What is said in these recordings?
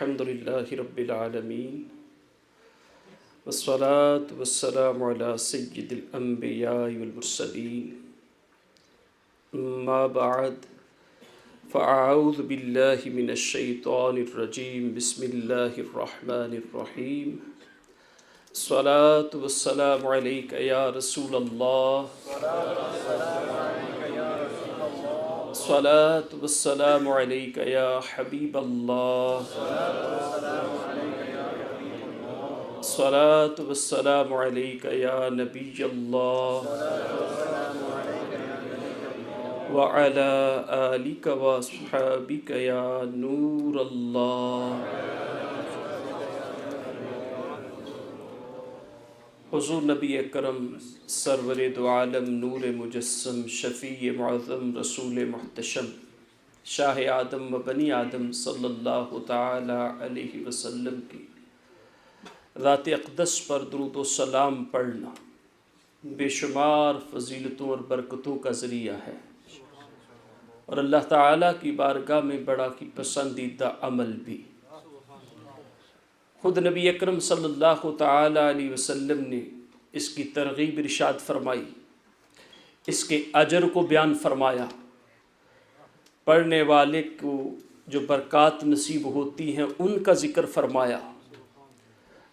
الحمدللہ رب العالمین والصلاة والسلام علی سید الانبیاء والمرسلین اما بعد فاعوذ باللہ من الشیطان الرجیم بسم اللہ الرحمن الرحیم الصلاة والسلام علیک یا رسول اللہ الصلاة والسلام علیک یا حبیب اللہ الصلاة والسلام علیک یا نبی اللہ وعلی آلک واصحابک یا نور اللہ۔ حضور نبی اکرم سرور دو عالم نور مجسم شفیع معظم رسول محتشم شاہ آدم و بنی آدم صلی اللہ تعالی علیہ وسلم کی ذات اقدس پر درود و سلام پڑھنا بے شمار فضیلتوں اور برکتوں کا ذریعہ ہے اور اللہ تعالیٰ کی بارگاہ میں بڑا کی پسندیدہ عمل بھی۔ خود نبی اکرم صلی اللہ تعالی علیہ وسلم نے اس کی ترغیب ارشاد فرمائی، اس کے اجر کو بیان فرمایا، پڑھنے والے کو جو برکات نصیب ہوتی ہیں ان کا ذکر فرمایا،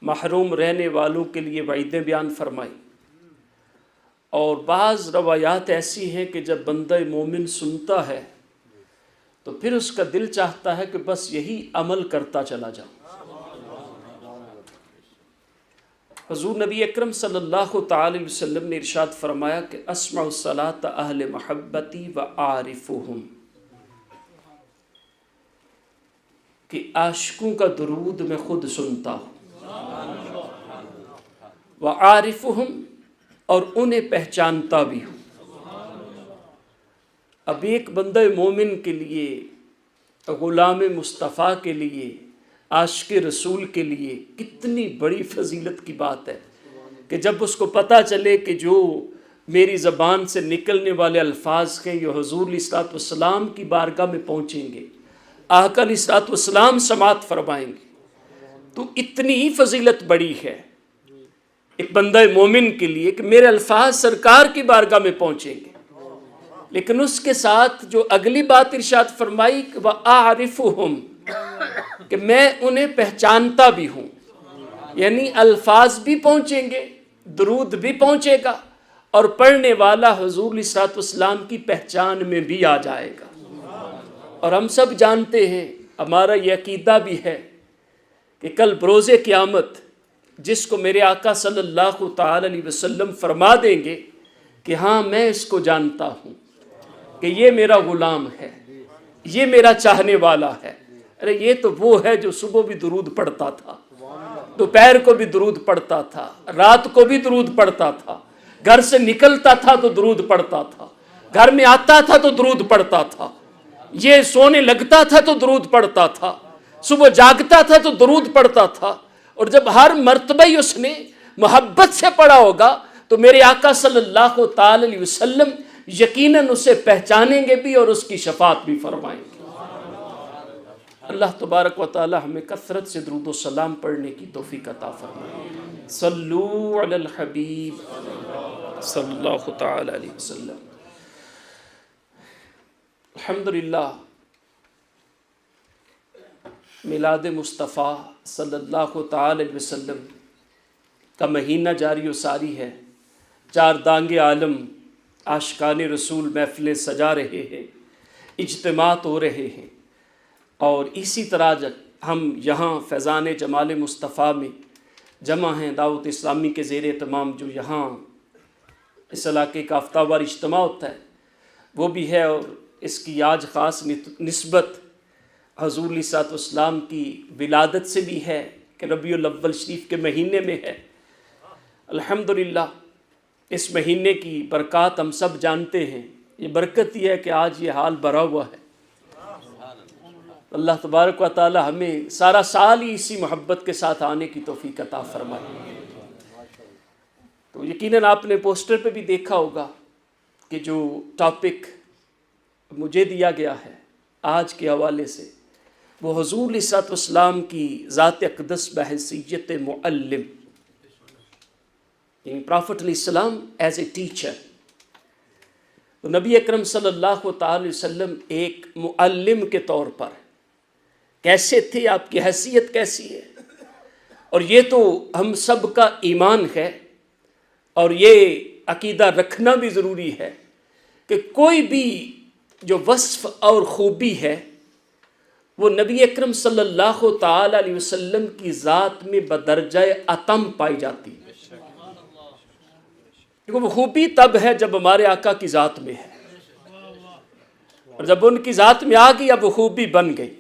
محروم رہنے والوں کے لیے وعیدیں بیان فرمائی۔ اور بعض روایات ایسی ہیں کہ جب بندہ مومن سنتا ہے تو پھر اس کا دل چاہتا ہے کہ بس یہی عمل کرتا چلا جاؤں۔ حضور نبی اکرم صلی اللہ تعالی علیہ وسلم نے ارشاد فرمایا کہ اسمع الصلاۃ اہل محبتی و عارفہم، کہ عاشقوں کا درود میں خود سنتا ہوں، و عارفہم، اور انہیں پہچانتا بھی ہوں۔ اب ایک بندہ مومن کے لیے، غلام مصطفیٰ کے لیے، عاشق رسول کے لیے کتنی بڑی فضیلت کی بات ہے کہ جب اس کو پتہ چلے کہ جو میری زبان سے نکلنے والے الفاظ ہیں یہ حضور علیہ الصلوۃ والسلام کی بارگاہ میں پہنچیں گے، آقا علیہ الصلوۃ والسلام سماعت فرمائیں گے، تو اتنی ہی فضیلت بڑی ہے ایک بندہ مومن کے لیے کہ میرے الفاظ سرکار کی بارگاہ میں پہنچیں گے۔ لیکن اس کے ساتھ جو اگلی بات ارشاد فرمائی کہ وَأَعْرِفُهُمْ، کہ میں انہیں پہچانتا بھی ہوں، یعنی الفاظ بھی پہنچیں گے، درود بھی پہنچے گا، اور پڑھنے والا حضور علیہ الصلوۃ والسلام کی پہچان میں بھی آ جائے گا۔ اور ہم سب جانتے ہیں، ہمارا یہ عقیدہ بھی ہے کہ کل بروز قیامت جس کو میرے آقا صلی اللہ تعالی علیہ وسلم فرما دیں گے کہ ہاں میں اس کو جانتا ہوں کہ یہ میرا غلام ہے، یہ میرا چاہنے والا ہے، ارے یہ تو وہ ہے جو صبح بھی درود پڑھتا تھا، دوپہر کو بھی درود پڑھتا تھا، رات کو بھی درود پڑھتا تھا، گھر سے نکلتا تھا تو درود پڑھتا تھا، گھر میں آتا تھا تو درود پڑھتا تھا، یہ سونے لگتا تھا تو درود پڑھتا تھا، صبح جاگتا تھا تو درود پڑھتا تھا۔ اور جب ہر مرتبہ ہی اس نے محبت سے پڑھا ہوگا تو میرے آقا صلی اللہ تعالی علیہ وسلم یقیناً اسے پہچانیں گے بھی اور اس کی شفاعت بھی فرمائیں گے۔ اللہ تبارک و تعالی ہمیں کثرت سے درود و سلام پڑھنے کی توفیق عطا فرمائے۔ صلو علی الحبیب صلی اللہ تعالی علیہ وسلم۔ الحمدللہ میلاد مصطفیٰ صلی اللہ تعالی علیہ وسلم کا مہینہ جاری و ساری ہے، چار دانگ عالم عاشقان رسول محفلیں سجا رہے ہیں، اجتماعات ہو رہے ہیں، اور اسی طرح ہم یہاں فیضان جمال مصطفیٰ میں جمع ہیں، دعوت اسلامی کے زیر اہتمام جو یہاں اس علاقے کا ہفتہ وار اجتماع ہوتا ہے وہ بھی ہے، اور اس کی آج خاص نسبت حضور علیہ الصلوۃ والسلام کی ولادت سے بھی ہے کہ ربیع الاول شریف کے مہینے میں ہے۔ الحمدللہ اس مہینے کی برکات ہم سب جانتے ہیں، یہ برکت یہ ہے کہ آج یہ حال بھرا ہوا ہے۔ اللہ تبارک و تعالی ہمیں سارا سال ہی اسی محبت کے ساتھ آنے کی توفیق عطا فرمائے۔ تو یقیناً آپ نے پوسٹر پہ بھی دیکھا ہوگا کہ جو ٹاپک مجھے دیا گیا ہے آج کے حوالے سے وہ حضور علیہ الصلوۃ والسلام کی ذات اقدس بحیثیت معلم، یعنی پرافٹ علیہ السلام ایز اے ٹیچر. تو نبی اکرم صلی اللہ تعالی وسلم ایک معلم کے طور پر کیسے تھے، آپ کی حیثیت کیسی ہے. اور یہ تو ہم سب کا ایمان ہے، اور یہ عقیدہ رکھنا بھی ضروری ہے کہ کوئی بھی جو وصف اور خوبی ہے وہ نبی اکرم صلی اللہ تعالی علیہ وسلم کی ذات میں بدرجہ اتم پائی جاتی ہے. کیونکہ وہ خوبی تب ہے جب ہمارے آقا کی ذات میں ہے، اور جب ان کی ذات میں آ گئی اب وہ خوبی بن گئی،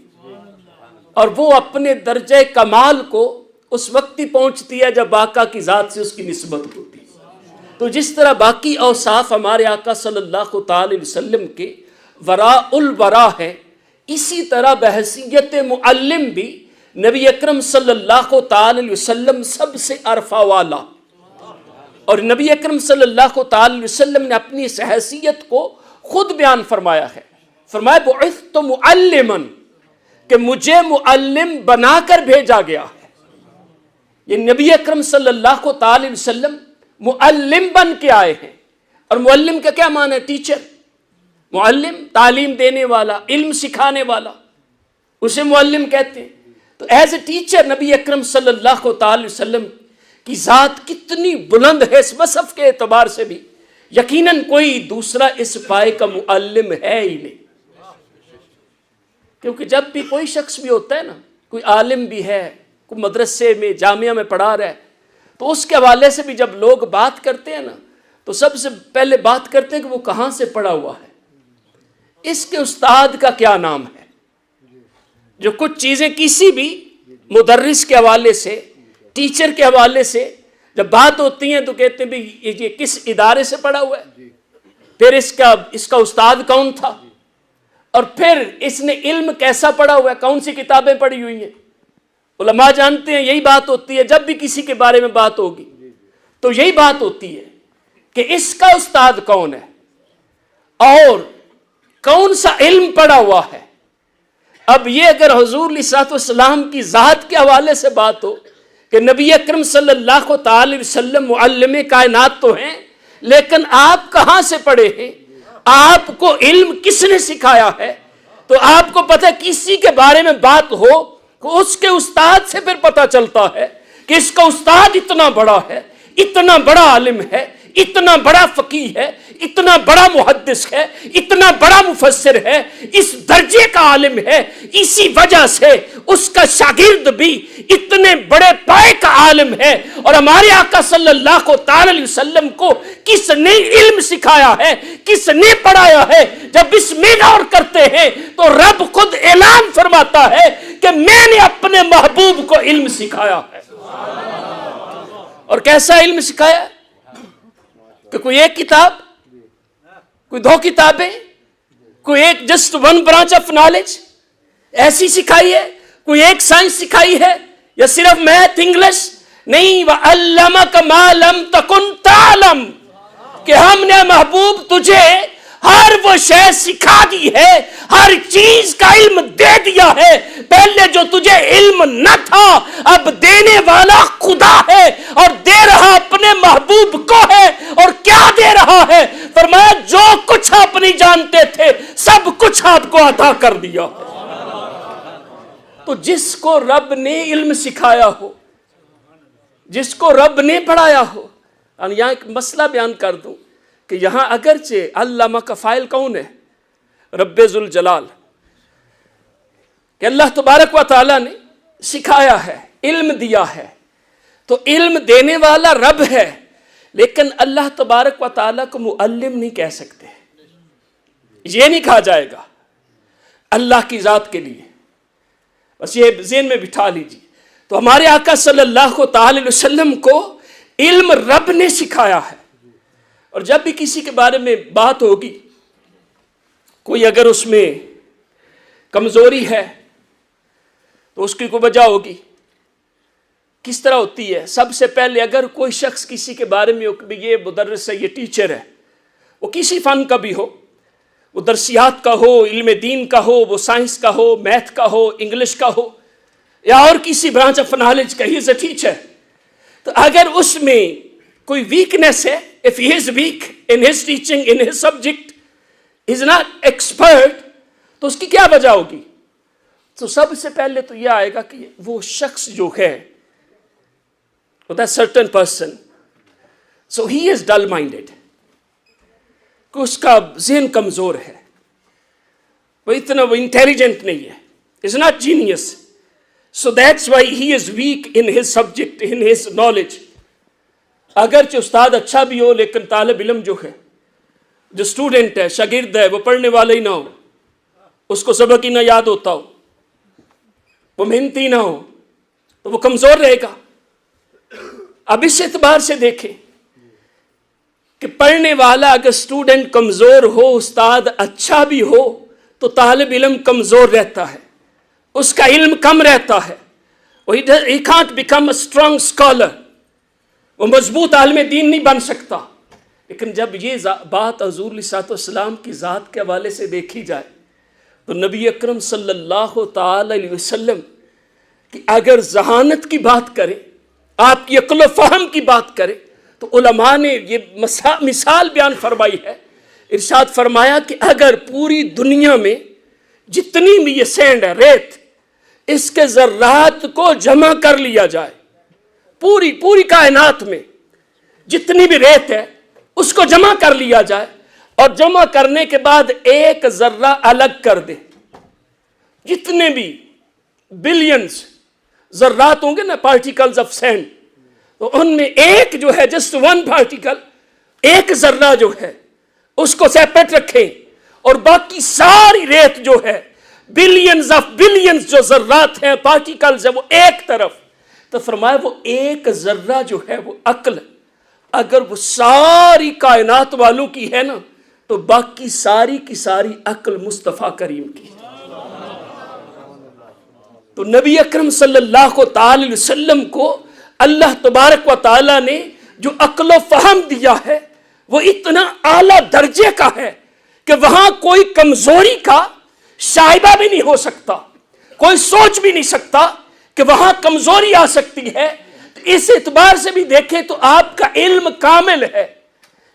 اور وہ اپنے درجہ کمال کو اس وقت ہی پہنچتی ہے جب آقا کی ذات سے اس کی نسبت ہوتی ہے. تو جس طرح باقی اوصاف ہمارے آقا صلی اللہ تعالی علیہ وسلم کے وراء الورا ہے، اسی طرح بحیثیت معلم بھی نبی اکرم صلی اللہ تعالی علیہ وسلم سب سے عرفہ والا. اور نبی اکرم صلی اللہ تعالی علیہ وسلم نے اپنی اس حیثیت کو خود بیان فرمایا ہے. فرمایا بعثت معلما، کہ مجھے معلم بنا کر بھیجا گیا ہے. یہ نبی اکرم صلی اللہ تعالی علیہ وسلم معلم بن کے آئے ہیں. اور معلم کا کیا معنی ہے؟ ٹیچر. معلم تعلیم دینے والا، علم سکھانے والا، اسے معلم کہتے ہیں. تو ایز اے ٹیچر نبی اکرم صلی اللہ تعالی وسلم کی ذات کتنی بلند ہے، اس وصف کے اعتبار سے بھی یقیناً کوئی دوسرا اس پائے کا معلم ہے ہی نہیں. کیونکہ جب بھی کوئی شخص بھی ہوتا ہے نا، کوئی عالم بھی ہے، کوئی مدرسے میں جامعہ میں پڑھا رہا ہے، تو اس کے حوالے سے بھی جب لوگ بات کرتے ہیں نا تو سب سے پہلے بات کرتے ہیں کہ وہ کہاں سے پڑھا ہوا ہے، اس کے استاد کا کیا نام ہے. جو کچھ چیزیں کسی بھی مدرس کے حوالے سے، ٹیچر کے حوالے سے جب بات ہوتی ہیں تو کہتے ہیں بھی یہ کس ادارے سے پڑھا ہوا ہے، پھر اس کا استاد کون تھا، اور پھر اس نے علم کیسا پڑھا ہوا ہے، کون سی کتابیں پڑھی ہوئی ہیں. علماء جانتے ہیں یہی بات ہوتی ہے جب بھی کسی کے بارے میں بات ہوگی تو یہی بات ہوتی ہے کہ اس کا استاد کون ہے اور کون سا علم پڑھا ہوا ہے. اب یہ اگر حضور علیہ الصلوۃ والسلام کی ذات کے حوالے سے بات ہو کہ نبی اکرم صلی اللہ تعالی علیہ وسلم معلم کائنات تو ہیں، لیکن آپ کہاں سے پڑھے ہیں، آپ کو علم کس نے سکھایا ہے، تو آپ کو پتہ کسی کے بارے میں بات ہو تو اس کے استاد سے پھر پتہ چلتا ہے کہ اس کا استاد اتنا بڑا ہے، اتنا بڑا عالم ہے، اتنا بڑا فقیہ ہے، اتنا بڑا محدث ہے، اتنا بڑا مفسر ہے، اس درجے کا عالم ہے. اسی وجہ سے اس کا شاگرد بھی اتنے بڑے پائے کا عالم ہے. اور ہمارے آقا صلی اللہ تعالی علیہ وسلم کو کس نے علم سکھایا ہے، کس نے پڑھایا ہے. جب اس میں غور کرتے ہیں تو رب خود اعلان فرماتا ہے کہ میں نے اپنے محبوب کو علم سکھایا ہے. اور کیسا علم سکھایا ہے کہ کوئی ایک کتاب، کوئی دو کتابیں، کوئی ایک just one branch of knowledge ایسی سکھائی ہے، کوئی ایک سائنس سکھائی ہے، یا صرف میتھ انگلش نہیں. وَعَلَّمَكَ مَا لَمْ تَكُنْ تَعْلَمْ، کہ ہم نے محبوب تجھے ہر وہ شے سکھا دی ہے، ہر چیز کا علم دے دیا ہے. پہلے جو تجھے علم نہ تھا اب دینے والا خدا ہے، اور دے رہا اپنے محبوب کو ہے. اور کیا دے رہا ہے؟ فرمایا جو کچھ آپ نہیں جانتے تھے سب کچھ آپ کو عطا کر دیا. تو جس کو رب نے علم سکھایا ہو، جس کو رب نے پڑھایا ہو، یہاں ایک مسئلہ بیان کر دوں کہ یہاں اگرچہ علامہ کا فاعل کون ہے؟ رب ذوالجلال، کہ اللہ تبارک و تعالیٰ نے سکھایا ہے، علم دیا ہے، تو علم دینے والا رب ہے. لیکن اللہ تبارک و تعالیٰ کو معلم نہیں کہہ سکتے، یہ نہیں کہا جائے گا اللہ کی ذات کے لیے. بس یہ ذہن میں بٹھا لیجیے. تو ہمارے آقا صلی اللہ تعالی علیہ وسلم کو علم رب نے سکھایا ہے. اور جب بھی کسی کے بارے میں بات ہوگی، کوئی اگر اس میں کمزوری ہے تو اس کی کوئی وجہ ہوگی. کس طرح ہوتی ہے؟ سب سے پہلے اگر کوئی شخص کسی کے بارے میں ہو کہ یہ مدرس ہے، یہ ٹیچر ہے، وہ کسی فن کا بھی ہو، وہ درسیات کا ہو، علم دین کا ہو، وہ سائنس کا ہو، میتھ کا ہو، انگلش کا ہو، یا اور کسی برانچ آف نالج کا، ہی از اے ٹیچر. تو اگر اس میں کوئی ویکنیس ہے، if he is weak in his teaching, in his subject, he is not expert، تو اس کی کیا وجہ ہوگی؟ تو سب سے پہلے تو یہ آئے گا کہ وہ شخص جو ہے، that certain person, so he is dull minded، کہ اس کا ذہن کمزور ہے، وہ اتنا وہ انٹیلیجنٹ نہیں ہے، is not genius. So that's why he is weak in his subject, in his knowledge. اگرچہ استاد اچھا بھی ہو لیکن طالب علم جو ہے، جو اسٹوڈنٹ ہے، شاگرد ہے، وہ پڑھنے والا ہی نہ ہو، اس کو سبق ہی نہ یاد ہوتا ہو، وہ محنتی نہ ہو، تو وہ کمزور رہے گا. اب اس اعتبار سے دیکھیں کہ پڑھنے والا اگر اسٹوڈنٹ کمزور ہو، استاد اچھا بھی ہو، تو طالب علم کمزور رہتا ہے، اس کا علم کم رہتا ہے. he can't become a strong scholar، وہ مضبوط عالم دین نہیں بن سکتا. لیکن جب یہ بات حضور علیہ السلام کی ذات کے حوالے سے دیکھی جائے تو نبی اکرم صلی اللہ تعالی علیہ وسلم کی اگر ذہانت کی بات کریں، آپ کی عقل و فہم کی بات کریں، تو علماء نے یہ مثال بیان فرمائی ہے. ارشاد فرمایا کہ اگر پوری دنیا میں جتنی بھی یہ سینڈ ہے، ریت، اس کے ذرات کو جمع کر لیا جائے، پوری کائنات میں جتنی بھی ریت ہے اس کو جمع کر لیا جائے، اور جمع کرنے کے بعد ایک ذرہ الگ کر دے، جتنے بھی بلینز ذرات ہوں گے نا، پارٹیکلز آف سینڈ، تو ان میں ایک جو ہے جسٹ ون پارٹیکل، ایک ذرہ جو ہے اس کو سیپریٹ رکھیں، اور باقی ساری ریت جو ہے، بلینز آف بلینز جو ذرات ہیں، پارٹیکلز ہیں، وہ ایک طرف. تو فرمایا وہ ایک ذرہ جو ہے وہ عقل، اگر وہ ساری کائنات والوں کی ہے نا، تو باقی ساری کی ساری عقل مصطفیٰ کریم کی. تو نبی اکرم صلی اللہ تعالی علیہ وسلم کو اللہ تبارک و تعالی نے جو عقل و فہم دیا ہے وہ اتنا اعلیٰ درجے کا ہے کہ وہاں کوئی کمزوری کا شائبہ بھی نہیں ہو سکتا، کوئی سوچ بھی نہیں سکتا کہ وہاں کمزوری آ سکتی ہے. اس اعتبار سے بھی دیکھیں تو آپ کا علم کامل ہے،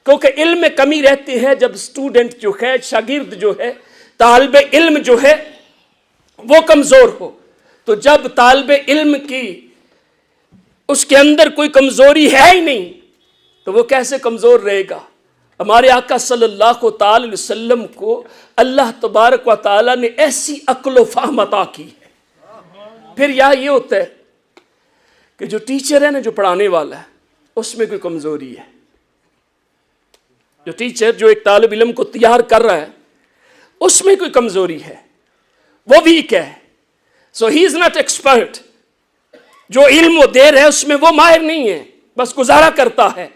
کیونکہ علم میں کمی رہتی ہے جب اسٹوڈنٹ جو ہے، شاگرد جو ہے، طالب علم جو ہے وہ کمزور ہو. تو جب طالب علم کی اس کے اندر کوئی کمزوری ہے ہی نہیں تو وہ کیسے کمزور رہے گا؟ ہمارے آقا صلی اللہ تعالی علیہ وسلم کو اللہ تبارک و تعالی نے ایسی عقل و فہم عطا کی. پھر یہ ہوتا ہے کہ جو ٹیچر ہے نا، جو پڑھانے والا ہے، اس میں کوئی کمزوری ہے. جو ٹیچر جو ایک طالب علم کو تیار کر رہا ہے، اس میں کوئی کمزوری ہے، وہ ویک ہے. سو ہی از ناٹ ایکسپرٹ. جو علم وہ دے رہا ہے اس میں وہ ماہر نہیں ہے، بس گزارا کرتا ہے.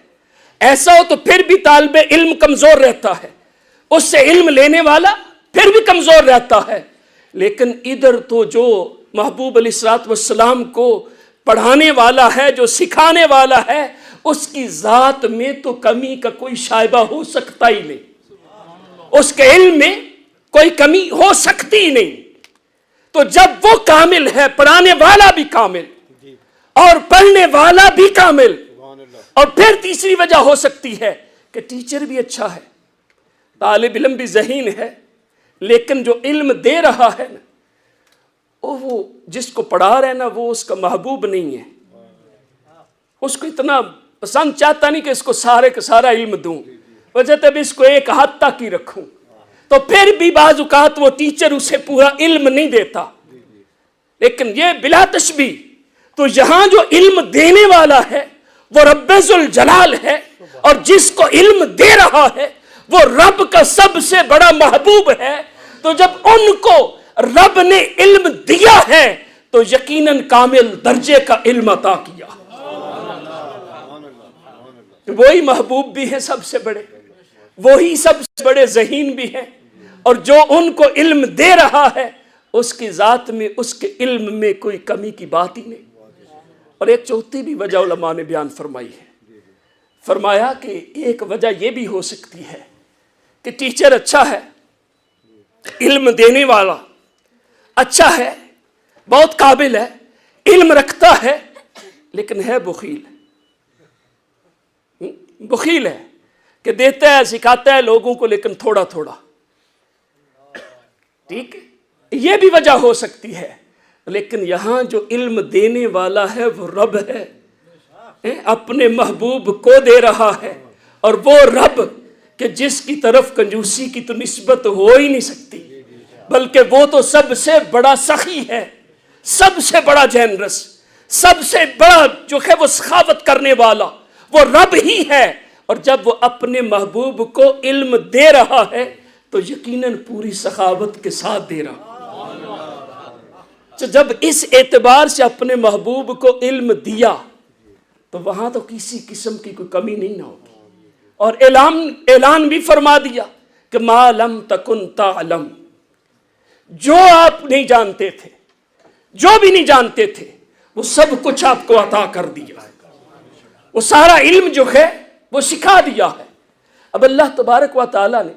ایسا ہو تو پھر بھی طالب علم کمزور رہتا ہے، اس سے علم لینے والا پھر بھی کمزور رہتا ہے. لیکن ادھر تو جو محبوب علیہ الصلوۃ والسلام کو پڑھانے والا ہے، جو سکھانے والا ہے، اس کی ذات میں تو کمی کا کوئی شائبہ ہو سکتا ہی نہیں، اس کے علم میں کوئی کمی ہو سکتی ہی نہیں. تو جب وہ کامل ہے، پڑھانے والا بھی کامل اور پڑھنے والا بھی کامل. اور پھر تیسری وجہ ہو سکتی ہے کہ ٹیچر بھی اچھا ہے، طالب علم بھی ذہین ہے، لیکن جو علم دے رہا ہے نا، وہ جس کو پڑھا رہے نا، وہ اس کا محبوب نہیں ہے، اس کو اتنا پسند چاہتا نہیں کہ اس کو سارے کا سارا علم دوں، وجہ تب اس کو ایک حد تک ہی رکھوں. تو پھر بھی بعض اوقات وہ ٹیچر اسے پورا علم نہیں دیتا. لیکن یہ بلا تشبیہ تو یہاں جو علم دینے والا ہے وہ رب ذوالجلال ہے، اور جس کو علم دے رہا ہے وہ رب کا سب سے بڑا محبوب ہے. تو جب ان کو رب نے علم دیا ہے تو یقیناً کامل درجے کا علم عطا کیا. وہی محبوب بھی ہیں سب سے بڑے، وہی سب سے بڑے ذہین بھی ہیں، اور جو ان کو علم دے رہا ہے اس کی ذات میں، اس کے علم میں کوئی کمی کی بات ہی نہیں. اور ایک چوتھی بھی وجہ علماء نے بیان فرمائی ہے. فرمایا کہ ایک وجہ یہ بھی ہو سکتی ہے کہ ٹیچر اچھا ہے علم دینے والا اچھا ہے، بہت قابل ہے، علم رکھتا ہے، لیکن ہے بخیل، بخیل ہے کہ دیتا ہے سکھاتا ہے لوگوں کو لیکن تھوڑا تھوڑا. ٹھیک ہے، یہ بھی وجہ ہو سکتی ہے، لیکن یہاں جو علم دینے والا ہے وہ رب ہے، اپنے محبوب کو دے رہا ہے. اور وہ رب کہ جس کی طرف کنجوسی کی تو نسبت ہو ہی نہیں سکتی، بلکہ وہ تو سب سے بڑا سخی ہے، سب سے بڑا جینرس، سب سے بڑا جو ہے وہ سخاوت کرنے والا وہ رب ہی ہے. اور جب وہ اپنے محبوب کو علم دے رہا ہے تو یقیناً پوری سخاوت کے ساتھ دے رہا. جب اس اعتبار سے اپنے محبوب کو علم دیا تو وہاں تو کسی قسم کی کوئی کمی نہیں نہ ہوگی. اور اعلان بھی فرما دیا کہ ما لم تکن تعلم، جو آپ نہیں جانتے تھے، جو بھی نہیں جانتے تھے، وہ سب کچھ آپ کو عطا کر دیا، وہ سارا علم جو ہے وہ سکھا دیا ہے. اب اللہ تبارک و تعالیٰ نے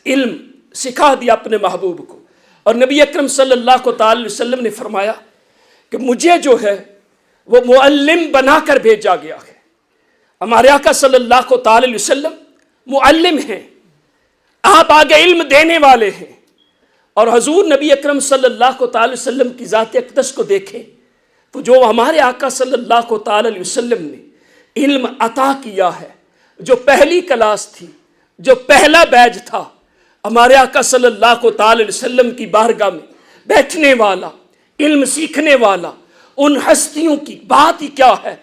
علم سکھا دیا اپنے محبوب کو، اور نبی اکرم صلی اللہ علیہ وسلم نے فرمایا کہ مجھے جو ہے وہ معلم بنا کر بھیجا گیا ہے. ہمارے آقا صلی اللہ علیہ وسلم معلم ہیں، آپ آگے علم دینے والے ہیں. اور حضور نبی اکرم صلی اللہ علیہ وسلم کی ذات اقدس کو دیکھیں تو جو ہمارے آقا صلی اللہ علیہ وسلم نے علم عطا کیا ہے، جو پہلی کلاس تھی، جو پہلا بیچ تھا، ہمارے آقا صلی اللہ علیہ وسلم کی بارگاہ میں بیٹھنے والا، علم سیکھنے والا، ان ہستیوں کی بات ہی کیا ہے.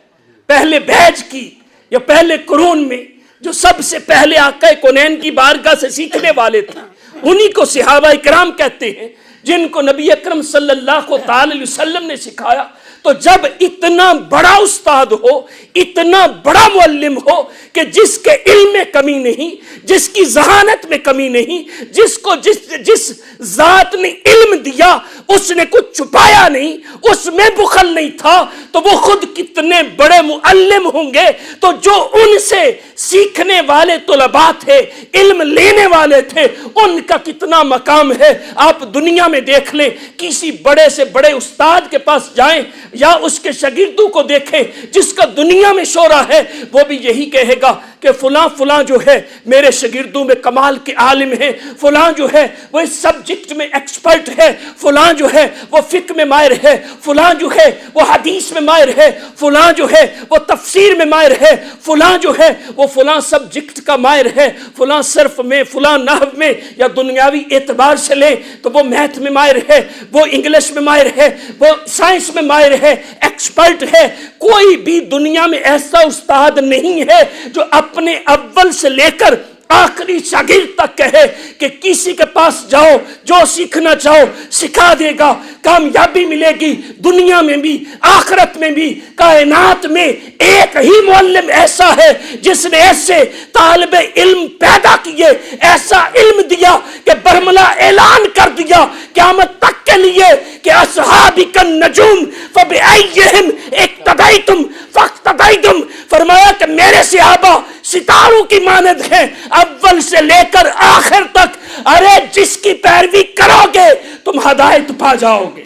پہلے بیچ کی یا پہلے قرون میں جو سب سے پہلے آقا کونین کی بارگاہ سے سیکھنے والے تھے، انہی کو صحابہ کرام کہتے ہیں، جن کو نبی اکرم صلی اللہ علیہ وسلم نے سکھایا. تو جب اتنا بڑا استاد ہو، اتنا بڑا معلم ہو کہ جس کے علم میں کمی نہیں، جس کی ذہانت میں کمی نہیں، جس ذات نے علم دیا اس نے کچھ چھپایا نہیں، اس میں بخل نہیں تھا، تو وہ خود کتنے بڑے معلم ہوں گے. تو جو ان سے سیکھنے والے طلباء تھے، علم لینے والے تھے، ان کا کتنا مقام ہے. آپ دنیا میں دیکھ لیں، کسی بڑے سے بڑے استاد کے پاس جائیں یا اس کے شاگردوں کو دیکھیں، جس کا دنیا میں شہرہ ہے، وہ بھی یہی کہے گا کہ فلاں فلاں جو ہے میرے شاگردوں میں کمال کے عالم ہیں، فلاں جو ہے وہ اس سبجیکٹ میں ایکسپرٹ ہے، فلاں جو ہے وہ فقہ میں ماہر ہے، فلاں جو ہے وہ حدیث میں ماہر ہے، فلاں جو ہے وہ تفسیر میں ماہر ہے، فلاں جو ہے وہ فلاں سبجیکٹ کا ماہر ہے، فلاں صرف میں، فلاں نحو میں، یا دنیاوی اعتبار سے لیں تو وہ میتھ میں ماہر ہے، وہ انگلش میں ماہر ہے، وہ سائنس میں ماہر ہے، ایکسپرٹ ہے. کوئی بھی دنیا میں ایسا استاد نہیں ہے جو اپنے اول سے لے کر آخری شاگرد تک کہے کہ کسی کے پاس جاؤ، جو سیکھنا چاہو سکھا دے گا، کامیابی ملے گی دنیا میں بھی آخرت میں بھی. کائنات میں ایک ہی معلم ایسا ہے جس نے ایسے طالب علم پیدا کیے، ایسا علم دیا کہ برملا اعلان کر دیا قیامت تک کے لیے کہ اصحابک النجوم فبأیہم اقتدیتم فاقتدیتم. فرمایا کہ میرے صحابہ ستاروں کی مانند ہیں اول سے لے کر آخر تک. ارے جس کی پیروی کرو گے تم ہدایت پا جاؤ گے.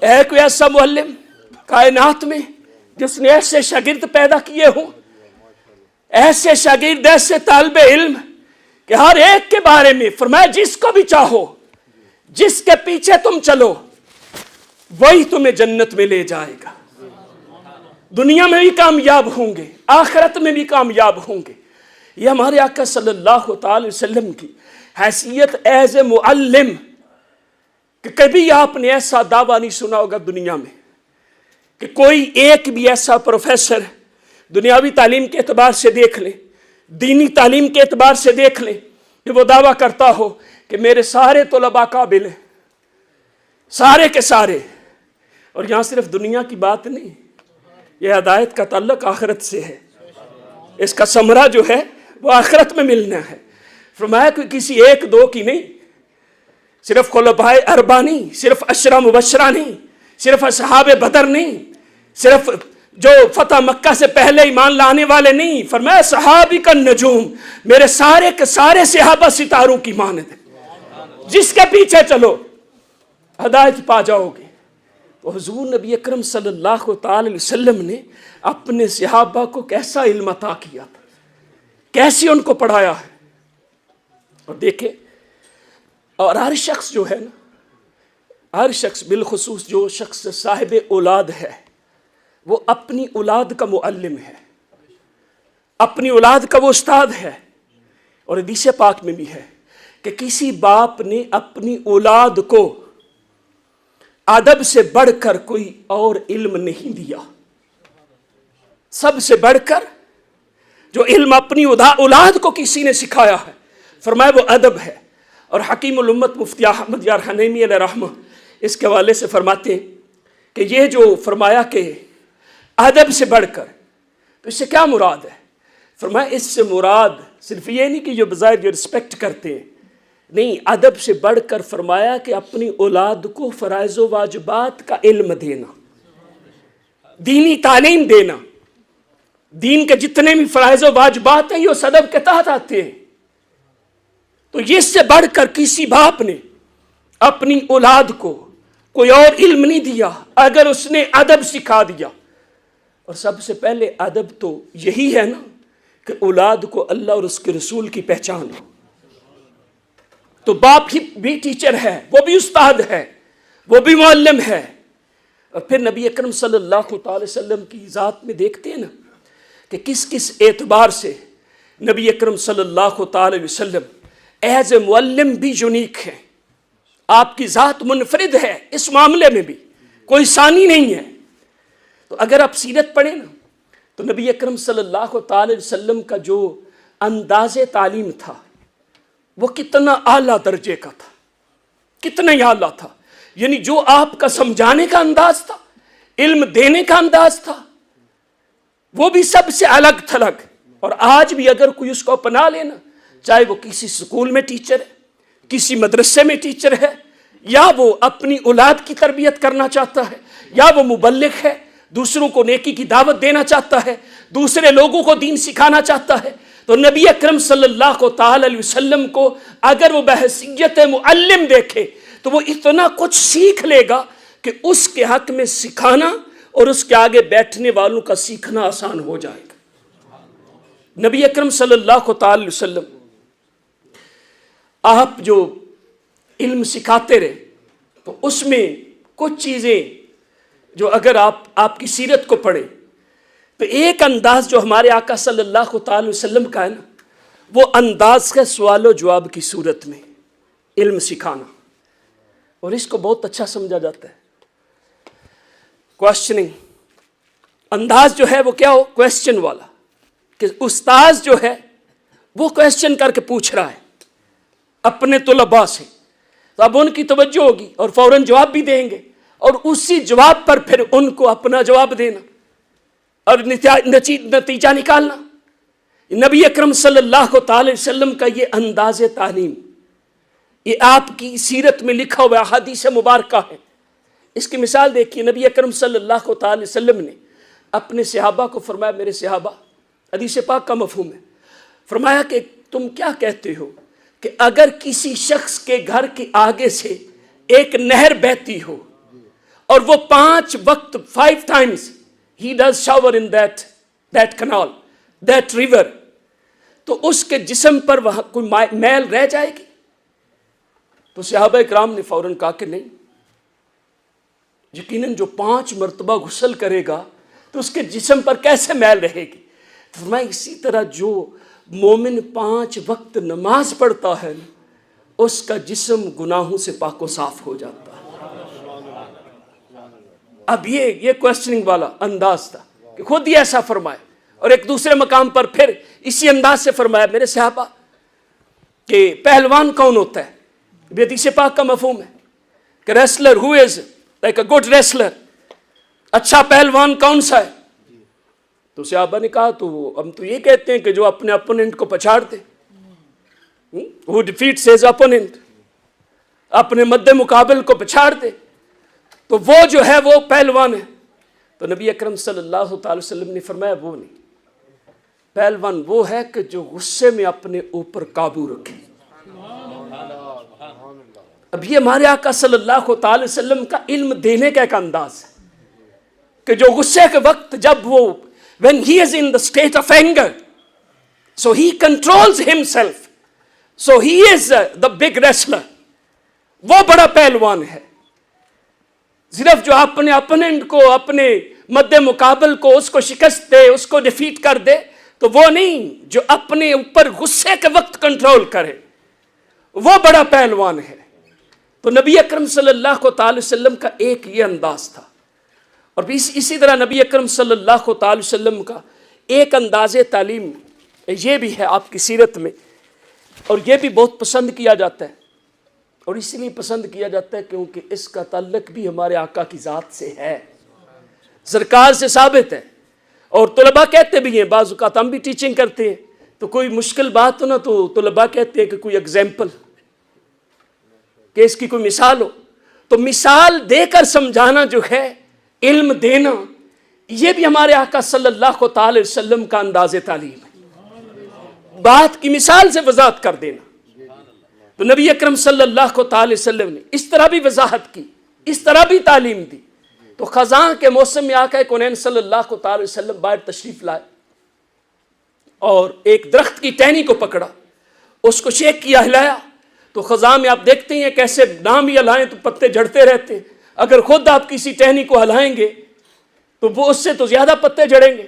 اے کوئی ایسا معلم کائنات میں جس نے ایسے شاگرد پیدا کیے ہوں، ایسے شاگرد، ایسے طالب علم کہ ہر ایک کے بارے میں فرمایا جس کو بھی چاہو، جس کے پیچھے تم چلو وہی تمہیں جنت میں لے جائے گا. دنیا میں بھی کامیاب ہوں گے، آخرت میں بھی کامیاب ہوں گے. یہ ہمارے آقا صلی اللہ تعالی وسلم کی حیثیت ایز اے معلم کہ کبھی آپ نے ایسا دعویٰ نہیں سنا ہوگا دنیا میں کہ کوئی ایک بھی ایسا پروفیسر دنیاوی تعلیم کے اعتبار سے دیکھ لیں، دینی تعلیم کے اعتبار سے دیکھ لیں کہ وہ دعویٰ کرتا ہو کہ میرے سارے طلباء قابل ہیں، سارے کے سارے. اور یہاں صرف دنیا کی بات نہیں، یہ ہدایت کا تعلق آخرت سے ہے. اس کا ثمرہ جو ہے وہ آخرت میں ملنا ہے. فرمایا کہ کسی ایک دو کی نہیں، صرف خلفائے اربعہ نہیں، صرف عشرہ مبشرہ نہیں، صرف اصحاب بدر نہیں، صرف جو فتح مکہ سے پہلے ایمان لانے والے نہیں، فرمایا صحابی کا نجوم، میرے سارے کے سارے صحابہ ستاروں کی مانند ہیں، جس کے پیچھے چلو ہدایت پا جاؤ گے۔ تو حضور نبی اکرم صلی اللہ تعالی وسلم نے اپنے صحابہ کو کیسا علم عطا کیا تھا، کیسے ان کو پڑھایا ہے۔ اور دیکھیں، اور ہر شخص جو ہے نا، ہر شخص بالخصوص جو شخص صاحب اولاد ہے، وہ اپنی اولاد کا معلم ہے، اپنی اولاد کا وہ استاد ہے۔ اور حدیث پاک میں بھی ہے کہ کسی باپ نے اپنی اولاد کو ادب سے بڑھ کر کوئی اور علم نہیں دیا۔ سب سے بڑھ کر جو علم اپنی اولاد کو کسی نے سکھایا ہے، فرمایا وہ ادب ہے۔ اور حکیم الامت مفتی احمد یار حنیمی علیہ رحمہ اس کے حوالے سے فرماتے ہیں کہ یہ جو فرمایا کہ ادب سے بڑھ کر، تو اس سے کیا مراد ہے؟ فرمایا اس سے مراد صرف یہ نہیں کہ جو بظاہر جو رسپیکٹ کرتے ہیں، نہیں، ادب سے بڑھ کر فرمایا کہ اپنی اولاد کو فرائض و واجبات کا علم دینا، دینی تعلیم دینا، دین کے جتنے بھی فرائض و واجبات ہیں یہ اس ادب کے تحت آتے ہیں۔ تو اس سے بڑھ کر کسی باپ نے اپنی اولاد کو کوئی اور علم نہیں دیا اگر اس نے ادب سکھا دیا۔ اور سب سے پہلے ادب تو یہی ہے نا کہ اولاد کو اللہ اور اس کے رسول کی پہچان ہو۔ تو باپ بھی ٹیچر ہے، وہ بھی استاد ہے، وہ بھی معلم ہے۔ اور پھر نبی اکرم صلی اللہ تعالی وسلم کی ذات میں دیکھتے ہیں نا کہ کس کس اعتبار سے نبی اکرم صلی اللہ تعالی وسلم ایز اے معلم بھی یونیک ہے۔ آپ کی ذات منفرد ہے اس معاملے میں بھی، کوئی ثانی نہیں ہے۔ تو اگر آپ سیرت پڑھیں نا تو نبی اکرم صلی اللہ تعالی وسلم کا جو انداز تعلیم تھا وہ کتنا اعلیٰ درجے کا تھا، کتنا ہی اعلیٰ تھا۔ یعنی جو آپ کا سمجھانے کا انداز تھا، علم دینے کا انداز تھا، وہ بھی سب سے الگ تھلگ۔ اور آج بھی اگر کوئی اس کو اپنا لینا، چاہے وہ کسی سکول میں ٹیچر ہے، کسی مدرسے میں ٹیچر ہے، یا وہ اپنی اولاد کی تربیت کرنا چاہتا ہے، یا وہ مبلغ ہے، دوسروں کو نیکی کی دعوت دینا چاہتا ہے، دوسرے لوگوں کو دین سکھانا چاہتا ہے، تو نبی اکرم صلی اللہ تعالی علیہ وسلم کو اگر وہ بحیثیت معلم دیکھے تو وہ اتنا کچھ سیکھ لے گا کہ اس کے حق میں سکھانا اور اس کے آگے بیٹھنے والوں کا سیکھنا آسان ہو جائے گا۔ نبی اکرم صلی اللہ تعالی علیہ وسلم آپ جو علم سکھاتے رہے تو اس میں کچھ چیزیں جو اگر آپ کی سیرت کو پڑھیں تو ایک انداز جو ہمارے آقا صلی اللہ تعالی وسلم کا ہے نا، وہ انداز کا سوال و جواب کی صورت میں علم سکھانا، اور اس کو بہت اچھا سمجھا جاتا ہے۔ کوشچننگ انداز جو ہے وہ کیا ہو، کوشچن والا، کہ استاذ جو ہے وہ کوشچن کر کے پوچھ رہا ہے اپنے طلباء سے، تو اب ان کی توجہ ہوگی اور فوراً جواب بھی دیں گے، اور اسی جواب پر پھر ان کو اپنا جواب دینا اور نتیجہ نکالنا۔ نبی اکرم صلی اللہ تعالی وسلم کا یہ انداز تعلیم، یہ آپ کی سیرت میں لکھا ہوا احادیث مبارکہ ہے۔ اس کی مثال دیکھیے، نبی اکرم صلی اللہ تعالی وسلم نے اپنے صحابہ کو فرمایا، میرے صحابہ، حدیث پاک کا مفہوم ہے، فرمایا کہ تم کیا کہتے ہو کہ اگر کسی شخص کے گھر کے آگے سے ایک نہر بہتی ہو اور وہ 5 وقت 5 times he does shower in that canal, that river، تو اس کے جسم پر وہاں کوئی میل رہ جائے گی؟ تو صحابہ اکرام نے فوراً کہا کہ نہیں، یقیناً جو 5 مرتبہ غسل کرے گا تو اس کے جسم پر کیسے میل رہے گی؟ تو میں اسی طرح جو مومن 5 وقت نماز پڑھتا ہے اس کا جسم گناہوں سے پاک و صاف ہو جاتا ہے۔ اب یہ کوشچننگ والا انداز تھا کہ خود ہی ایسا فرمائے، اور ایک دوسرے مقام پر پھر اسی انداز سے فرمایا، میرے صحابہ کہ پہلوان کون ہوتا ہے؟ یہ حدیث پاک کا مفہوم ہے کہ wrestler who is like a good wrestler, اچھا پہلوان کون سا ہے؟ تو صحابہ نے کہا تو ہم تو یہ کہتے ہیں کہ جو اپنے اپوننٹ کو پچھاڑ دے، who defeats his opponent، اپنے مد مقابل کو پچھاڑ دے، تو وہ جو ہے وہ پہلوان ہے۔ تو نبی اکرم صلی اللہ تعالی وسلم نے فرمایا وہ نہیں، پہلوان وہ ہے کہ جو غصے میں اپنے اوپر قابو رکھے۔ اب یہ ہمارے آقا صلی اللہ تعالی وسلم کا علم دینے کا ایک انداز ہے کہ جو غصے کے وقت جب وہ when he is in the state of anger, so he controls himself, so he is the big wrestler، وہ بڑا پہلوان ہے۔ صرف جو اپنے اپننٹ کو، اپنے مد مقابل کو، اس کو شکست دے، اس کو ڈیفیٹ کر دے، تو وہ نہیں، جو اپنے اوپر غصے کے وقت کنٹرول کرے وہ بڑا پہلوان ہے۔ تو نبی اکرم صلی اللہ تعالی وسلم کا ایک یہ انداز تھا، اور اسی طرح نبی اکرم صلی اللہ تعالی وسلم کا ایک انداز تعلیم یہ بھی ہے آپ کی سیرت میں، اور یہ بھی بہت پسند کیا جاتا ہے، اور اس لیے پسند کیا جاتا ہے کیونکہ اس کا تعلق بھی ہمارے آقا کی ذات سے ہے، سرکار سے ثابت ہے۔ اور طلباء کہتے بھی ہیں، بعض اوقات ہم بھی ٹیچنگ کرتے ہیں تو کوئی مشکل بات ہو نا تو طلباء کہتے ہیں کہ کوئی ایگزامپل، کہ اس کی کوئی مثال ہو، تو مثال دے کر سمجھانا جو ہے، علم دینا، یہ بھی ہمارے آقا صلی اللہ تعالی وسلم کا انداز تعلیم ہے، بات کی مثال سے وضاحت کر دینا۔ تو نبی اکرم صلی اللہ تعالی وسلم نے اس طرح بھی وضاحت کی، اس طرح بھی تعلیم دی۔ تو خزاں کے موسم میں آقا کونین صلی اللہ تعالی وسلم باہر تشریف لائے اور ایک درخت کی ٹہنی کو پکڑا، اس کو شیک کیا، ہلایا، تو خزاں میں آپ دیکھتے ہیں کیسے نام ہی ہلائیں تو پتے جھڑتے رہتے ہیں، اگر خود آپ کسی ٹہنی کو ہلائیں گے تو وہ اس سے تو زیادہ پتے جھڑیں گے،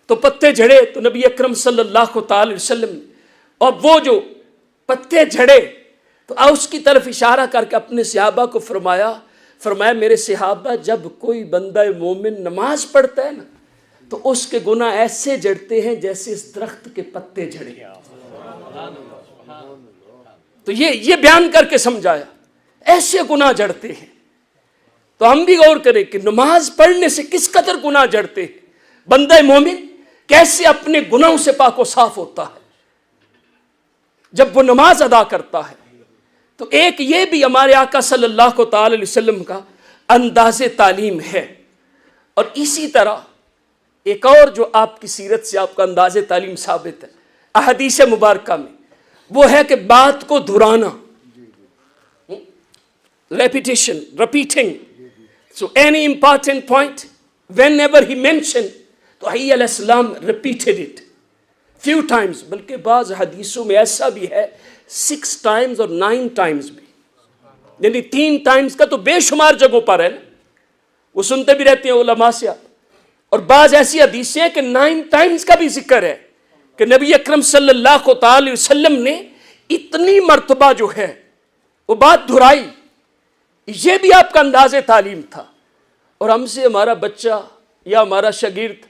تو پتے جھڑے تو نبی اکرم صلی اللہ تعالی وسلم نے، اور وہ جو پتے جھڑے تو اس کی طرف اشارہ کر کے اپنے صحابہ کو فرمایا میرے صحابہ، جب کوئی بندہ مومن نماز پڑھتا ہے نا تو اس کے گناہ ایسے جھڑتے ہیں جیسے اس درخت کے پتے جھڑے۔ تو یہ بیان کر کے سمجھایا، ایسے گناہ جھڑتے ہیں۔ تو ہم بھی غور کریں کہ نماز پڑھنے سے کس قدر گناہ جھڑتے ہیں، بندہ مومن کیسے اپنے گناہوں سے پاک و صاف ہوتا ہے جب وہ نماز ادا کرتا ہے۔ تو ایک یہ بھی ہمارے آقا صلی اللہ تعالی علیہ وسلم کا انداز تعلیم ہے، اور اسی طرح ایک اور جو آپ کی سیرت سے آپ کا انداز تعلیم ثابت ہے احادیث مبارکہ میں، وہ ہے کہ بات کو دہرانا، repetition, repeating. So any important point, whenever he mentioned, تو حی علیہ السلام repeated it few times، بلکہ بعض حدیثوں میں ایسا بھی ہے 6 times اور 9 times بھی، یعنی 3 times کا تو بے شمار جگہوں پر ہے نا، وہ سنتے بھی رہتے ہیں علماء سے، اور بعض ایسی حدیثیں ہیں کہ 9 times کا بھی ذکر ہے کہ نبی اکرم صلی اللہ تعالی وسلم نے اتنی مرتبہ جو ہے وہ بات دہرائی۔ یہ بھی آپ کا انداز تعلیم تھا، اور ہم سے ہمارا بچہ یا ہمارا شاگرد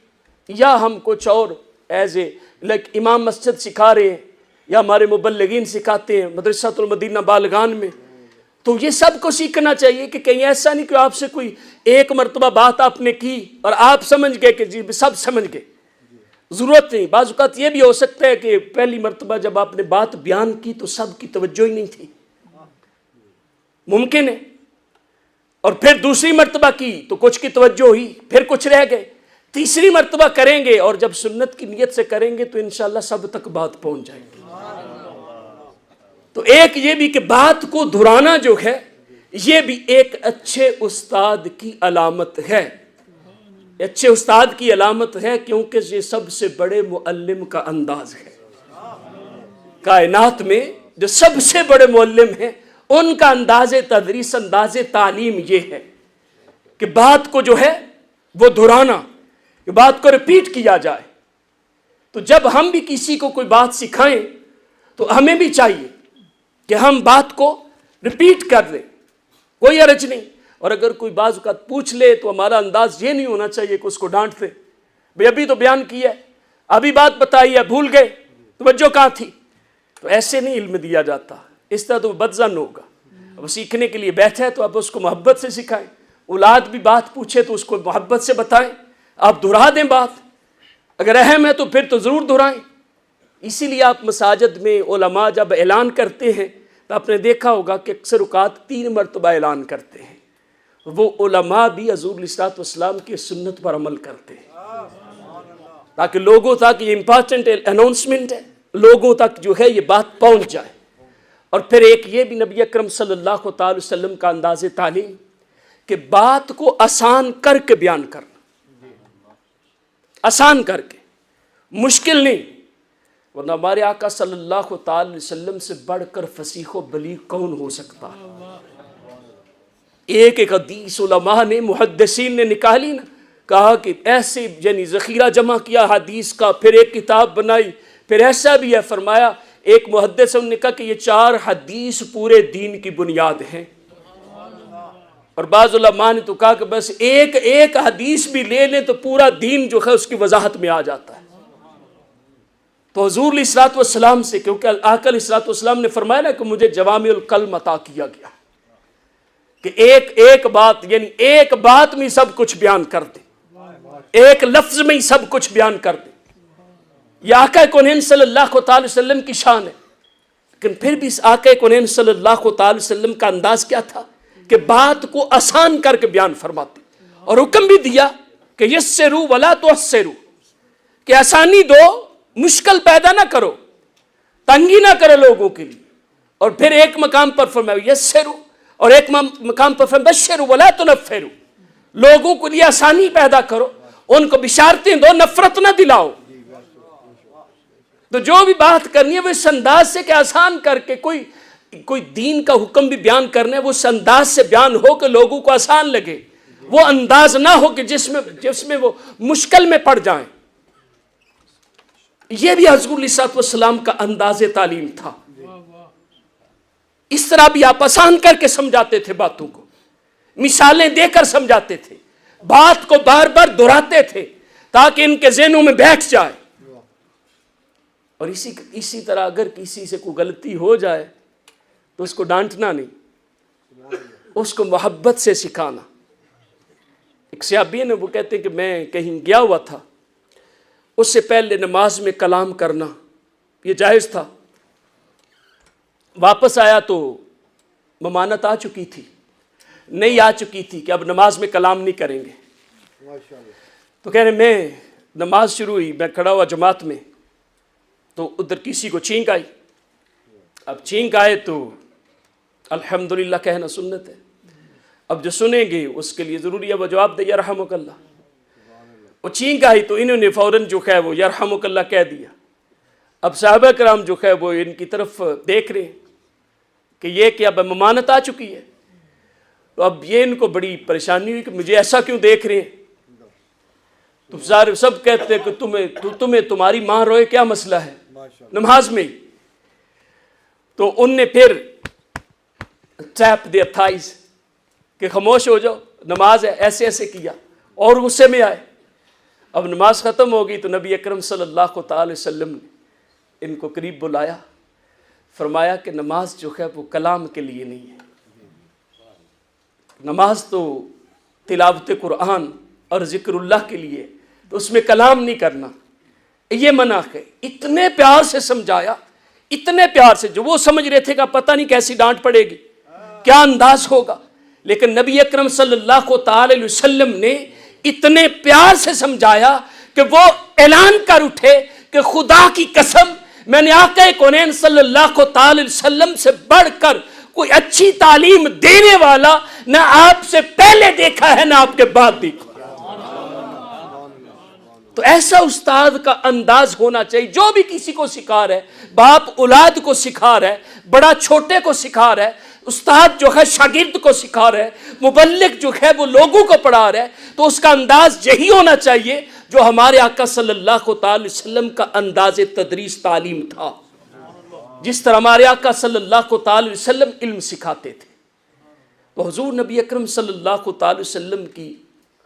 یا ہم کچھ اور ایز اے لائک امام مسجد سکھا رہے ہیں یا ہمارے مبلغین سکھاتے ہیں مدرسۃ المدینہ بالغان میں، تو یہ سب کو سیکھنا چاہیے کہ کہیں ایسا نہیں کہ آپ سے کوئی ایک مرتبہ بات آپ نے کی اور آپ سمجھ گئے کہ جی سب سمجھ گئے، ضرورت نہیں۔ بعض اوقات یہ بھی ہو سکتا ہے کہ پہلی مرتبہ جب آپ نے بات بیان کی تو سب کی توجہ ہی نہیں تھی، ممکن ہے، اور پھر دوسری مرتبہ کی تو کچھ کی توجہ ہوئی، پھر کچھ رہ گئے، تیسری مرتبہ کریں گے اور جب سنت کی نیت سے کریں گے تو انشاءاللہ سب تک بات پہنچ جائے گی۔ تو ایک یہ بھی کہ بات کو دہرانا جو ہے یہ بھی ایک اچھے استاد کی علامت ہے، اچھے استاد کی علامت ہے، کیونکہ یہ سب سے بڑے معلم کا انداز ہے۔ کائنات میں جو سب سے بڑے معلم ہیں ان کا انداز تدریس، انداز تعلیم یہ ہے کہ بات کو جو ہے وہ دہرانا، کہ بات کو ریپیٹ کیا جائے۔ تو جب ہم بھی کسی کو کوئی بات سکھائیں تو ہمیں بھی چاہیے کہ ہم بات کو ریپیٹ کر دیں، کوئی حرج نہیں۔ اور اگر کوئی بعض اوقات پوچھ لے تو ہمارا انداز یہ نہیں ہونا چاہیے کہ اس کو ڈانٹ دے، بھئی ابھی تو بیان کیا ہے، ابھی بات بتائی ہے، بھول گئے، توجہ کہاں تھی؟ تو ایسے نہیں علم دیا جاتا، اس طرح تو بدظن ہوگا۔ اب سیکھنے کے لیے بیٹھا ہے تو آپ اس کو محبت سے سکھائیں، اولاد بھی بات پوچھے تو اس کو محبت سے بتائیں، آپ دہرا دیں بات، اگر اہم ہے تو پھر تو ضرور دہرائیں۔ اسی لیے آپ مساجد میں علماء جب اعلان کرتے ہیں تو آپ نے دیکھا ہوگا کہ اکثر اوقات 3 مرتبہ اعلان کرتے ہیں، وہ علماء بھی حضور علیہ الصلوۃ والسلام کی سنت پر عمل کرتے ہیں، تاکہ لوگوں تک یہ امپورٹنٹ اناؤنسمنٹ ہے، لوگوں تک جو ہے یہ بات پہنچ جائے۔ اور پھر ایک یہ بھی نبی اکرم صلی اللہ تعالی وسلم کا انداز تعلیم کہ بات کو آسان کر کے بیان کرنا، آسان کر کے، مشکل نہیں، ورنہ ہمارے آقا صلی اللہ تعالی وسلم سے بڑھ کر فصیح و بلیغ کون ہو سکتا ہے؟ ایک ایک حدیث علماء نے، محدثین نے نکالی نا، کہا کہ ایسے یعنی ذخیرہ جمع کیا حدیث کا، پھر ایک کتاب بنائی، پھر ایسا بھی ہے، فرمایا ایک محدث نے کہا کہ یہ 4 حدیث پورے دین کی بنیاد ہیں، اور بعض علماء نے تو کہا کہ بس ایک حدیث بھی لے لیں تو پورا دین جو ہے اس کی وضاحت میں آ جاتا ہے۔ تو حضور علیہ الصلوۃ والسلام سے، کیونکہ آقا علیہ الصلوۃ والسلام نے فرمایا نا کہ مجھے جوامع الکلم عطا کیا گیا کہ ایک بات، یعنی ایک بات میں سب کچھ بیان کر دے، ایک لفظ میں ہی سب کچھ بیان کر دے۔ یہ آقا کونین صلی اللہ تعالی وسلم کی شان ہے، لیکن پھر بھی اس آقا کونین صلی اللہ تعالی وسلم کا انداز کیا تھا کہ بات کو آسان کر کے بیان فرماتے، اور حکم بھی دیا کہ یسروا ولا تعسروا، کہ آسانی دو، مشکل پیدا نہ کرو، تنگی نہ کرو لوگوں کے لیے۔ اور پھر ایک مقام پر فرمایا یسروا، اور ایک مقام پر فرمایا بشروا ولا تنفروا، لوگوں کے لیے آسانی پیدا کرو، ان کو بشارتیں دو، نفرت نہ دلاؤ۔ تو جو بھی بات کرنی ہے وہ اس انداز سے کہ آسان کر کے، کوئی دین کا حکم بھی بیان کرنا ہے وہ اس انداز سے بیان ہو کہ لوگوں کو آسان لگے، وہ انداز نہ ہو کہ جس میں وہ مشکل میں پڑ جائیں۔ یہ بھی حضور علیہ الصلوۃ والسلام کا انداز تعلیم تھا۔ اس طرح بھی آپ آسان کر کے سمجھاتے تھے، باتوں کو مثالیں دے کر سمجھاتے تھے، بات کو بار بار دہراتے تھے تاکہ ان کے ذہنوں میں بیٹھ جائے۔ اور اسی طرح اگر کسی سے کوئی غلطی ہو جائے تو اس کو ڈانٹنا نہیں، اس کو محبت سے سکھانا۔ ایک صحابی نے، وہ کہتے ہیں کہ میں کہیں گیا ہوا تھا، اس سے پہلے نماز میں کلام کرنا یہ جائز تھا، واپس آیا تو ممانت آ چکی تھی، نہیں آ چکی تھی کہ اب نماز میں کلام نہیں کریں گے۔ تو کہہ رہے میں نماز شروع ہوئی، میں کھڑا ہوا جماعت میں، تو ادھر کسی کو چھینک آئی۔ اب چھینک آئے تو الحمدللہ کہنا سنت ہے، اب جو سنیں گے اس کے لیے ضروری ہے وہ جواب دے یرحمک اللہ۔ وہ چھینک آئی تو انہوں نے فوراً جو ہے وہ یرحمک اللہ کہہ دیا۔ اب صحابہ کرام جو ہے وہ ان کی طرف دیکھ رہے ہیں کہ یہ کہ اب ممانت آ چکی ہے، تو اب یہ ان کو بڑی پریشانی ہوئی کہ مجھے ایسا کیوں دیکھ رہے ہیں۔ تو سب کہتے ہیں کہ تمہیں تمہاری ماں روئے، کیا مسئلہ ہے نماز میں ہی۔ تو ان نے پھر ٹیپ دیا تھائز کہ خاموش ہو جاؤ، نماز ہے، ایسے ایسے کیا اور غصے میں آئے۔ اب نماز ختم ہو گئی تو نبی اکرم صلی اللہ تعالی وسلم نے ان کو قریب بلایا، فرمایا کہ نماز جو ہے وہ کلام کے لیے نہیں ہے، نماز تو تلاوت قرآن اور ذکر اللہ کے لیے، تو اس میں کلام نہیں کرنا، یہ منع ہے۔ اتنے پیار سے سمجھایا، اتنے پیار سے، جو وہ سمجھ رہے تھے کہ پتہ نہیں کیسی ڈانٹ پڑے گی، کیا انداز ہوگا، لیکن نبی اکرم صلی اللہ تعالی علیہ وسلم نے اتنے پیار سے سمجھایا کہ وہ اعلان کر اٹھے کہ خدا کی قسم میں نے آقا کونین صلی اللہ تعالی علیہ وسلم سے بڑھ کر کوئی اچھی تعلیم دینے والا نہ آپ سے پہلے دیکھا ہے نہ آپ کے بعد دیکھا۔ تو ایسا استاد کا انداز ہونا چاہیے، جو بھی کسی کو سکھا رہا ہے، باپ اولاد کو سکھا رہا ہے، بڑا چھوٹے کو سکھا رہا ہے، استاد جو ہے شاگرد کو سکھا رہا ہے، مبلغ جو ہے وہ لوگوں کو پڑھا رہا ہے، تو اس کا انداز یہی ہونا چاہیے جو ہمارے آقا صلی اللہ تعالی وسلم کا انداز تدریس تعلیم تھا، جس طرح ہمارے آقا صلی اللہ تعالی وسلم علم سکھاتے تھے۔ تو حضور نبی اکرم صلی اللہ تعالی وسلم کی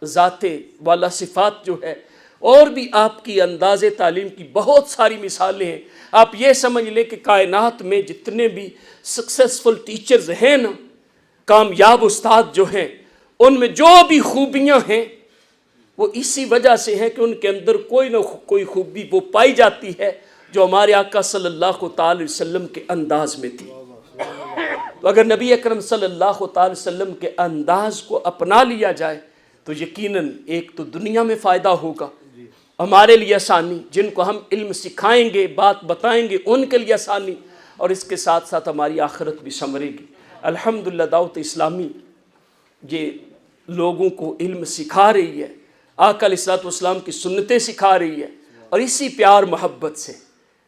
ذات والا صفات جو ہے، اور بھی آپ کی انداز تعلیم کی بہت ساری مثالیں ہیں۔ آپ یہ سمجھ لیں کہ کائنات میں جتنے بھی سکسیسفل ٹیچرز ہیں نا، کامیاب استاد جو ہیں، ان میں جو بھی خوبیاں ہیں وہ اسی وجہ سے ہیں کہ ان کے اندر کوئی نہ کوئی خوبی وہ پائی جاتی ہے جو ہمارے آقا صلی اللہ تعالی وسلم کے انداز میں تھی۔ تو اگر نبی اکرم صلی اللہ تعالی وسلم کے انداز کو اپنا لیا جائے تو یقیناً ایک تو دنیا میں فائدہ ہوگا، ہمارے لیے آسانی، جن کو ہم علم سکھائیں گے، بات بتائیں گے، ان کے لیے آسانی، اور اس کے ساتھ ساتھ ہماری آخرت بھی سنورے گی۔ الحمدللہ دعوت اسلامی یہ لوگوں کو علم سکھا رہی ہے، آقا علیہ الصلوۃ والسلام کی سنتیں سکھا رہی ہے، اور اسی پیار محبت سے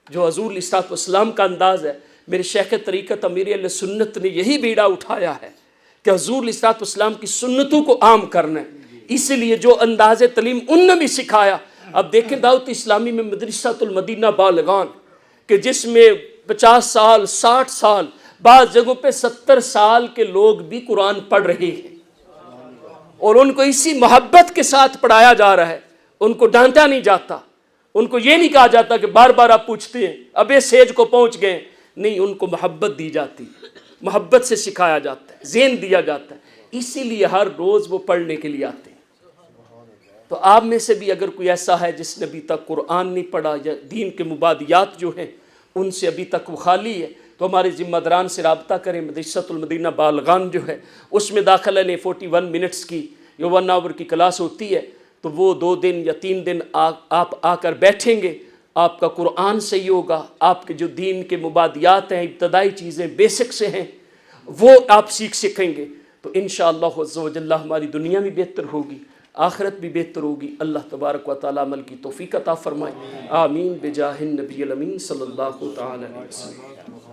جو حضور علیہ الصلوۃ والسلام کا انداز ہے، میرے شیخ طریقت امیر اہل سنت نے یہی بیڑا اٹھایا ہے کہ حضور علیہ الصلوۃ والسلام کی سنتوں کو عام کرنا ہے۔ اسی لیے جو انداز تعلیم ان نے بھی سکھایا، اب دیکھیں دعوت اسلامی میں مدرسۃ المدینہ بالغان کہ جس میں 50 سال 60 سال بعض جگہوں پہ 70 سال کے لوگ بھی قرآن پڑھ رہے ہیں، اور ان کو اسی محبت کے ساتھ پڑھایا جا رہا ہے، ان کو ڈانٹا نہیں جاتا، ان کو یہ نہیں کہا جاتا کہ بار بار آپ پوچھتے ہیں اب یہ سیج کو پہنچ گئے، نہیں، ان کو محبت دی جاتی، محبت سے سکھایا جاتا ہے، ذہن دیا جاتا ہے، اسی لیے ہر روز وہ پڑھنے کے لیے آتے ہیں۔ تو آپ میں سے بھی اگر کوئی ایسا ہے جس نے ابھی تک قرآن نہیں پڑھا یا دین کے مبادیات جو ہیں ان سے ابھی تک وہ خالی ہے، تو ہمارے ذمہ داران سے رابطہ کریں۔ مدرسۃ المدینہ بالغان جو ہے اس میں داخلہ لیں، 41 منٹس کی یا 1 آور کی کلاس ہوتی ہے، تو وہ 2 دن یا 3 دن آپ آ کر بیٹھیں گے، آپ کا قرآن صحیح ہوگا، آپ کے جو دین کے مبادیات ہیں، ابتدائی چیزیں بیسک سے ہیں، وہ آپ سیکھیں گے، تو انشاءاللہ عز و جل ہماری دنیا بھی بہتر ہوگی، آخرت بھی بہتر ہوگی۔ اللہ تبارک و تعالیٰ عمل کی توفیق عطا فرمائے، آمین بجاہ النبی الامین صلی اللہ تعالی علیہ وسلم۔